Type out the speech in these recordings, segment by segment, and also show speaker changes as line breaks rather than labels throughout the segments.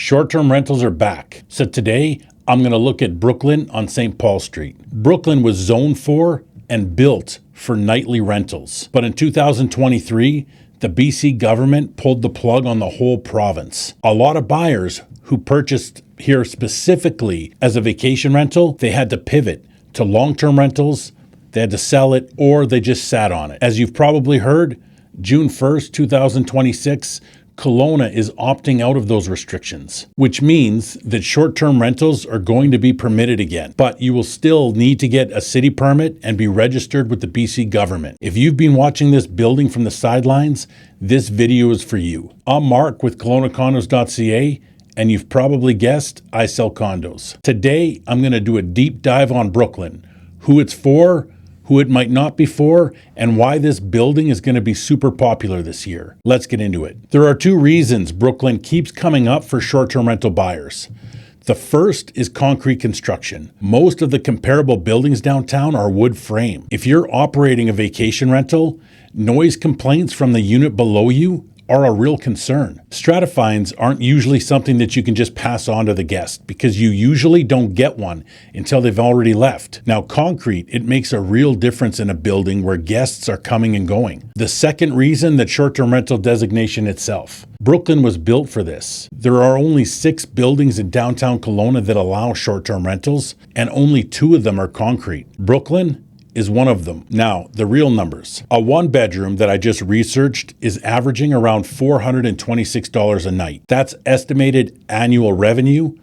Short-term rentals are back. So today, I'm going to look at Brooklyn on St. Paul Street. Brooklyn was zoned for and built for nightly rentals. But in 2023, the BC government pulled the plug on the whole province. A lot of buyers who purchased here specifically as a vacation rental, they had to pivot to long-term rentals, they had to sell it, or they just sat on it. As you've probably heard, June 1st, 2026, Kelowna is opting out of those restrictions, which means that short-term rentals are going to be permitted again, but you will still need to get a city permit and be registered with the BC government. If you've been watching this building from the sidelines, this video is for you. I'm Mark with KelownaCondos.ca, and you've probably guessed I sell condos. Today, I'm going to do a deep dive on Brooklyn, who it's for, who it might not be for, and why this building is going to be super popular this year. Let's get into it. There are two reasons Brooklyn keeps coming up for short-term rental buyers. The first is concrete construction. Most of the comparable buildings downtown are wood frame. If you're operating a vacation rental, noise complaints from the unit below you are a real concern. Strata fines aren't usually something that you can just pass on to the guest because you usually don't get one until they've already left. Now, concrete, it makes a real difference in a building where guests are coming and going. The second reason, that short-term rental designation itself. Brooklyn was built for this. There are only 6 buildings in downtown Kelowna that allow short-term rentals, and only 2 of them are concrete. Brooklyn is one of them. Now, the real numbers. A 1-bedroom that I just researched is averaging around $426 a night. That's estimated annual revenue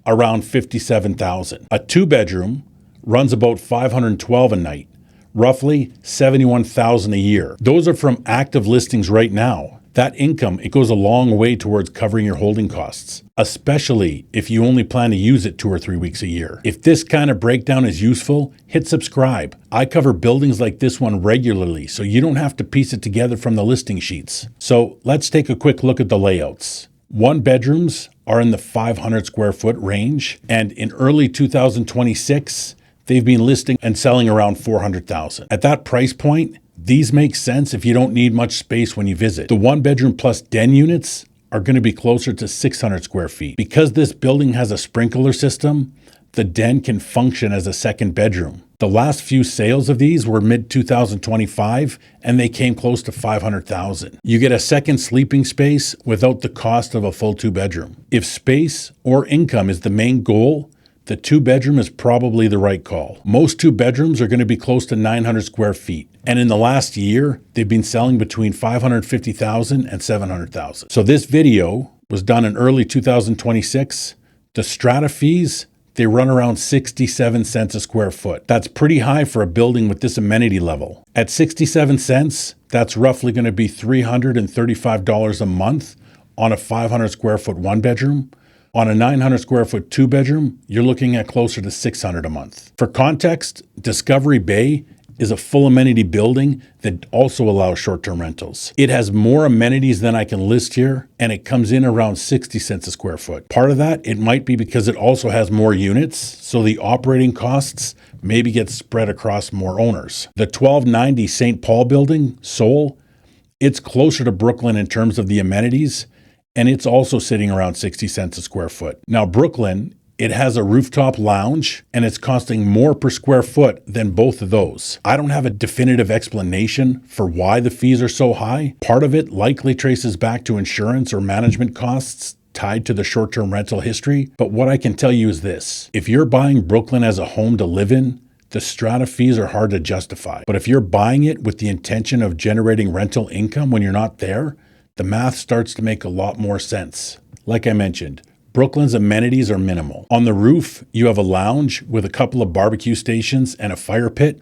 around $57,000. A 2-bedroom runs about $512 a night, roughly $71,000 a year. Those are from active listings right now. That income, it goes a long way towards covering your holding costs, especially if you only plan to use it 2 or 3 weeks a year. If this kind of breakdown is useful, hit subscribe. I cover buildings like this one regularly, so you don't have to piece it together from the listing sheets. So let's take a quick look at the layouts. 1-bedrooms are in the 500 square foot range, and in early 2026, they've been listing and selling around $400,000. At that price point, these make sense if you don't need much space when you visit. The 1-bedroom plus den units are going to be closer to 600 square feet. Because this building has a sprinkler system, the den can function as a second bedroom. The last few sales of these were mid-2025, and they came close to $500,000. You get a second sleeping space without the cost of a full 2-bedroom. If space or income is the main goal, the 2-bedroom is probably the right call. Most 2-bedrooms are going to be close to 900 square feet. And in the last year, they've been selling between $550,000 and $700,000. So this video was done in early 2026. The strata fees, they run around 67 cents a square foot. That's pretty high for a building with this amenity level. At 67 cents, that's roughly going to be $335 a month on a 500 square foot 1-bedroom. On a 900 square foot 2-bedroom, you're looking at closer to $600 a month. For context, Discovery Bay is a full amenity building that also allows short-term rentals. It has more amenities than I can list here, and it comes in around 60 cents a square foot. Part of that, it might be because it also has more units, so the operating costs maybe get spread across more owners. The 1290 St. Paul building, Seoul, it's closer to Brooklyn in terms of the amenities, and it's also sitting around 60 cents a square foot. Now, Brooklyn, it has a rooftop lounge, and it's costing more per square foot than both of those. I don't have a definitive explanation for why the fees are so high. Part of it likely traces back to insurance or management costs tied to the short-term rental history. But what I can tell you is this: if you're buying Brooklyn as a home to live in, the strata fees are hard to justify. But if you're buying it with the intention of generating rental income when you're not there, the math starts to make a lot more sense. Like I mentioned, Brooklyn's amenities are minimal. On the roof, you have a lounge with a couple of barbecue stations and a fire pit.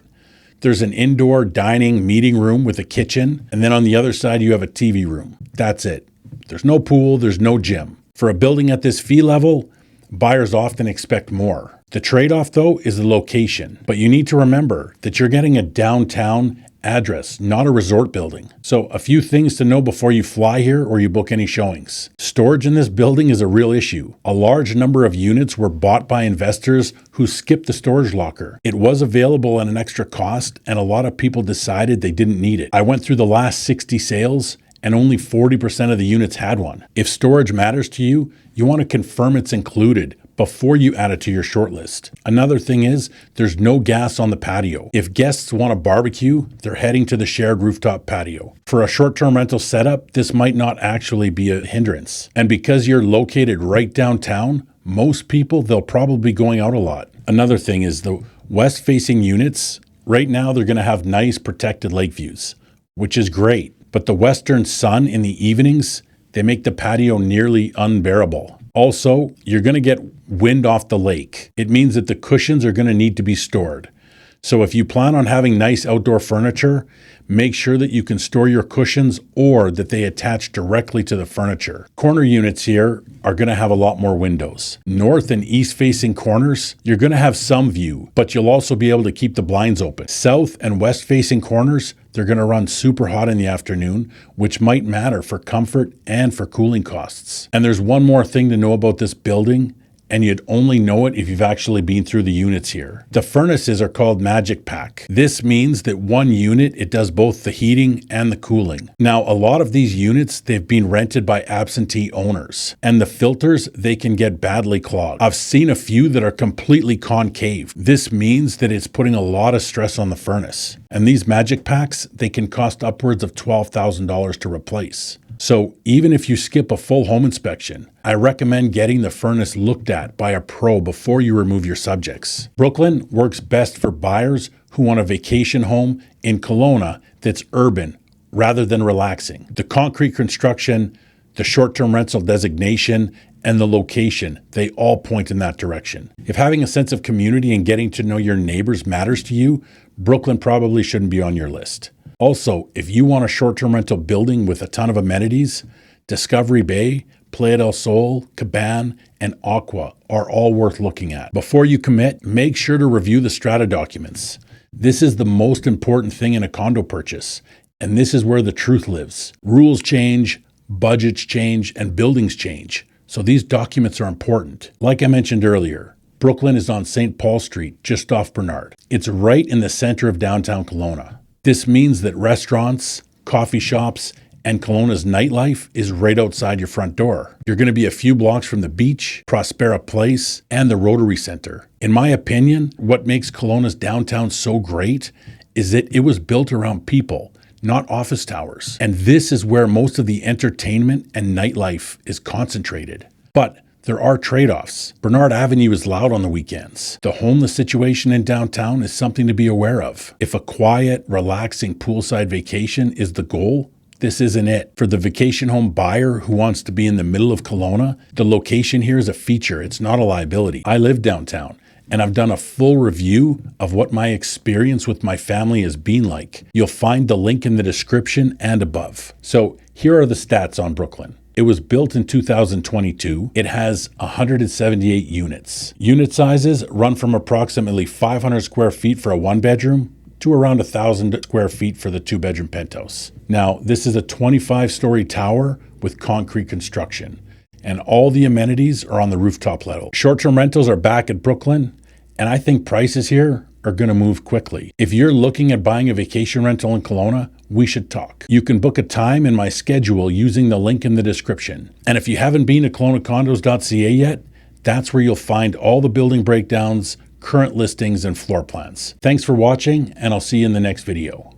There's an indoor dining meeting room with a kitchen, and then on the other side, you have a TV room. That's it. There's no pool, there's no gym. For a building at this fee level, buyers often expect more. The trade-off, though, is the location. But you need to remember that you're getting a downtown address, not a resort building. So a few things to know before you fly here or you book any showings. Storage in this building is a real issue. A large number of units were bought by investors who skipped the storage locker. It was available at an extra cost, and a lot of people decided they didn't need it. I went through the last 60 sales, and only 40% of the units had one. If storage matters to you, you want to confirm it's included before you add it to your shortlist. Another thing is, there's no gas on the patio. If guests want to barbecue, they're heading to the shared rooftop patio. For a short-term rental setup, this might not actually be a hindrance. And because you're located right downtown, most people, they'll probably be going out a lot. Another thing is the west-facing units, right now they're going to have nice protected lake views, which is great. But the western sun in the evenings, they make the patio nearly unbearable. Also, you're going to get wind off the lake. It means that the cushions are going to need to be stored. So if you plan on having nice outdoor furniture, make sure that you can store your cushions or that they attach directly to the furniture. Corner units here are going to have a lot more windows. North and east facing corners, you're going to have some view, but you'll also be able to keep the blinds open. South and west facing corners, they're going to run super hot in the afternoon, which might matter for comfort and for cooling costs. And there's one more thing to know about this building, and you'd only know it if you've actually been through the units here. The furnaces are called Magic Pack. This means that one unit, it does both the heating and the cooling. Now, a lot of these units, they've been rented by absentee owners, and the filters, they can get badly clogged. I've seen a few that are completely concave. This means that it's putting a lot of stress on the furnace. And these Magic Packs, they can cost upwards of $12,000 to replace. So even if you skip a full home inspection, I recommend getting the furnace looked at by a pro before you remove your subjects. Brooklyn works best for buyers who want a vacation home in Kelowna that's urban rather than relaxing. The concrete construction, the short-term rental designation, and the location, they all point in that direction. If having a sense of community and getting to know your neighbors matters to you, Brooklyn probably shouldn't be on your list. Also, if you want a short-term rental building with a ton of amenities, Discovery Bay, Playa del Sol, Cabane, and Aqua are all worth looking at. Before you commit, make sure to review the Strata documents. This is the most important thing in a condo purchase, and this is where the truth lives. Rules change, budgets change, and buildings change, so these documents are important. Like I mentioned earlier, Brooklyn is on St. Paul Street, just off Bernard. It's right in the center of downtown Kelowna. This means that restaurants, coffee shops, and Kelowna's nightlife is right outside your front door. You're going to be a few blocks from the beach, Prospera Place, and the Rotary Center. In my opinion, what makes Kelowna's downtown so great is that it was built around people, not office towers. And this is where most of the entertainment and nightlife is concentrated. But there are trade-offs. Bernard Avenue is loud on the weekends. The homeless situation in downtown is something to be aware of. If a quiet, relaxing poolside vacation is the goal, this isn't it. For the vacation home buyer who wants to be in the middle of Kelowna, the location here is a feature. It's not a liability. I live downtown, and I've done a full review of what my experience with my family has been like. You'll find the link in the description and above. So here are the stats on Brooklyn. It was built in 2022. It has 178 units. Unit sizes run from approximately 500 square feet for a one-bedroom to around 1,000 square feet for the two-bedroom penthouse. Now, this is a 25-story tower with concrete construction, and all the amenities are on the rooftop level. Short-term rentals are back at Brooklyn, and I think prices here are going to move quickly. If you're looking at buying a vacation rental in Kelowna, we should talk. You can book a time in my schedule using the link in the description. And if you haven't been to KelownaCondos.ca yet, that's where you'll find all the building breakdowns, current listings, and floor plans. Thanks for watching, and I'll see you in the next video.